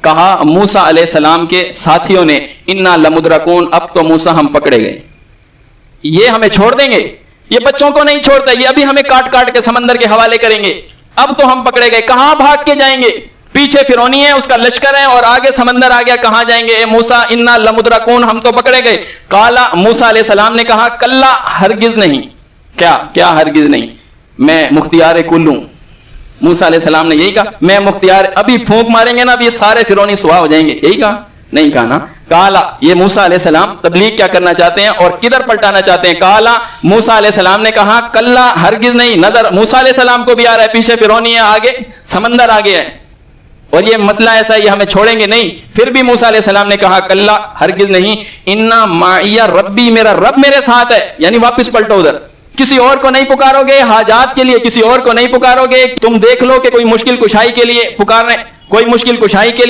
کہا موسیٰ علیہ السلام کے ساتھیوں نے انا لمدرکون، اب تو موسیٰ ہم پکڑے گئے، یہ ہمیں چھوڑ دیں گے، یہ بچوں کو نہیں چھوڑتا، یہ ابھی ہمیں کاٹ کاٹ کے سمندر کے حوالے کریں گے، اب تو ہم پکڑے گئے، کہاں بھاگ کے جائیں گے؟ پیچھے فرعونی ہے، اس کا لشکر ہے، اور آگے سمندر آ گیا، کہاں جائیں گے؟ اے موسیٰ انا لمدرکون، ہم تو پکڑے گئے۔ قالا، موسیٰ علیہ السلام نے کہا کلا، ہرگز نہیں، کیا ہرگز نہیں، میں مختیار کل ہوں۔ موسیٰ علیہ السلام نے یہی کہا، میں مختیار، ابھی پھونک ماریں گے نا، اب یہ سارے فرعونی سوا ہو جائیں گے، یہی کہا؟ نہیں کہا نا۔ کالا، یہ موسیٰ علیہ السلام تبلیغ کیا کرنا چاہتے ہیں اور کدھر پلٹانا چاہتے ہیں؟ کالا، موسیٰ علیہ السلام نے کہا کلا، ہرگز نہیں، نظر موسیٰ علیہ السلام کو بھی آ رہا ہے، پیچھے فرعونی ہے، آگے سمندر آگے ہے، اور یہ مسئلہ ایسا ہے، یہ ہمیں چھوڑیں گے نہیں۔ پھر بھی موسیٰ علیہ السلام نے کہا کلا، ہرگز نہیں، انا معی ربی، میرا رب میرے ساتھ ہے، یعنی واپس پلٹو ادھر، کسی اور کو نہیں پکارو گے حاجات کے لیے، کسی اور کو نہیں پکارو گے، تم دیکھ لو کہ کوئی مشکل کشائی کے لیے پکار رہے، کوئی مشکل کشائی کے لیے